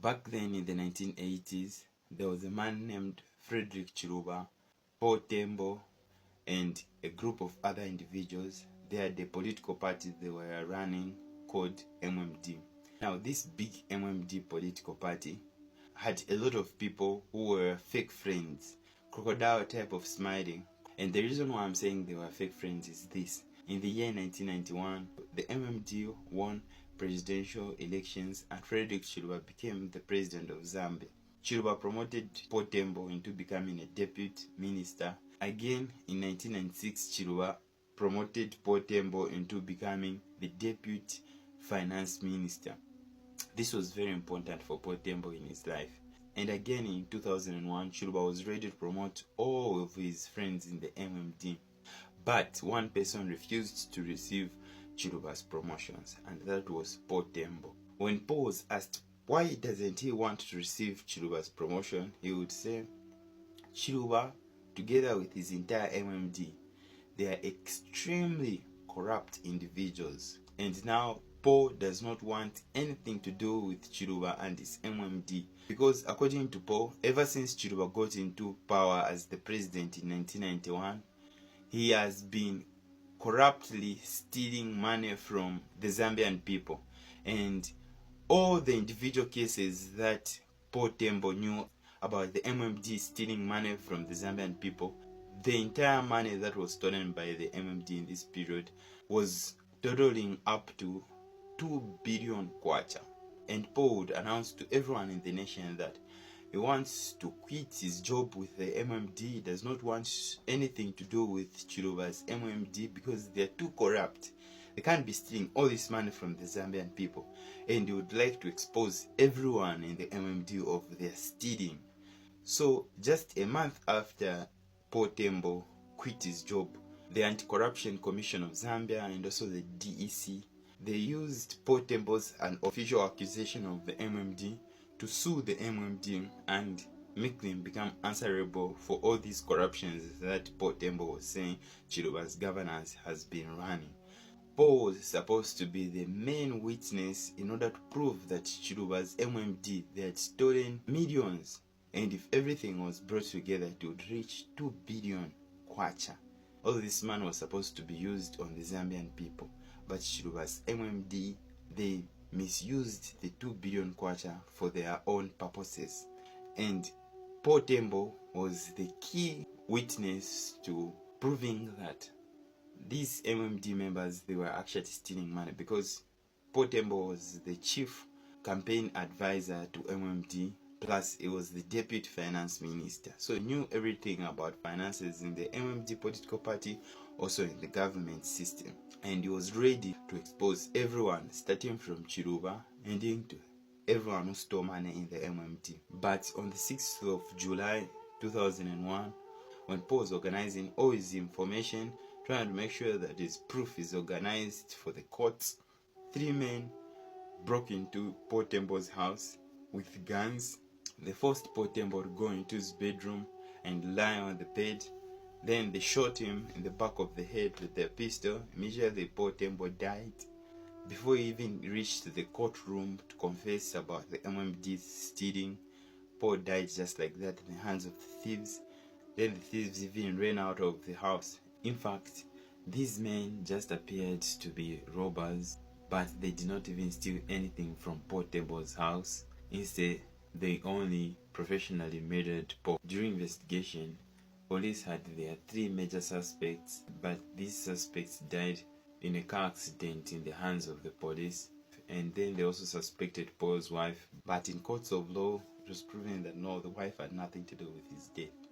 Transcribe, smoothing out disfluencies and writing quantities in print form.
back then in the 1980s, there was a man named Frederick Chiluba, PaulTembo, and a group of other individuals. They had a political party they were running called MMD. Now, this big MMD political party had a lot of people who were fake friends, crocodile type of smiling. And the reason why I'm saying they were fake friends is this. In the year 1991, the MMD won presidential elections and Frederick Chiluba became the president of Zambia. Chiluba promoted PaulTembo into becoming a deputy minister. Again, in 1996, Chiluba promoted PaulTembo into becoming the deputy finance minister. This was very important for PaulTembo in his life. And again in 2001, Chiluba was ready to promote all of his friends in the MMD. But one person refused to receive Chiluba's promotions, and that was PaulTembo. When Paul was asked why doesn't he want to receive Chiluba's promotion, he would say, Chiluba, together with his entire MMD, they are extremely corrupt individuals. And now Paul does not want anything to do with Chiluba and his MMD. Because according to Paul, ever since Chiluba got into power as the president in 1991, he has been corruptly stealing money from the Zambian people. And all the individual cases that PaulTembo knew about the MMD stealing money from the Zambian people, the entire money that was stolen by the MMD in this period was totaling up to 2 billion kwacha. And Paul would announce to everyone in the nation that he wants to quit his job with the MMD. He does not want anything to do with Chiluba's MMD because they are too corrupt. They can't be stealing all this money from the Zambian people. And he would like to expose everyone in the MMD of their stealing. So just a month after PaulTembo quit his job, the Anti-Corruption Commission of Zambia and also the DEC, they used PaulTembo's unofficial accusation of the MMD to sue the MMD and make them become answerable for all these corruptions that PaulTembo was saying Chiluba's governance has been running. Paul was supposed to be the main witness in order to prove that Chiluba's MMD, they had stolen millions, and if everything was brought together it would reach 2 billion kwacha. All this money was supposed to be used on the Zambian people, but Chiluba's MMD, they misused the 2 billion kwacha for their own purposes. And PaulTembo was the key witness to proving that these MMD members, they were actually stealing money, because PaulTembo was the chief campaign advisor to MMD, plus he was the deputy finance minister. So he knew everything about finances in the MMD political party, also in the government system. And he was ready to expose everyone, starting from Chiluba, ending to everyone who stole money in the MMD. But on the 6th of July 2001, when Paul was organizing all his information, trying to make sure that his proof is organized for the courts, 3 men broke into PaulTembo's house with guns. They forced PaulTembo to go into his bedroom and lie on the bed. Then they shot him in the back of the head with their pistol. Immediately PaulTembo died. Before he even reached the courtroom to confess about the MMD stealing, Paul died just like that in the hands of the thieves. Then the thieves even ran out of the house. In fact, these men just appeared to be robbers, but they did not even steal anything from PaulTembo's house. Instead, they only professionally murdered Paul. During investigation, police had their 3 major suspects, but these suspects died in a car accident in the hands of the police. And then they also suspected Paul's wife, but in courts of law, it was proven that no, the wife had nothing to do with his death.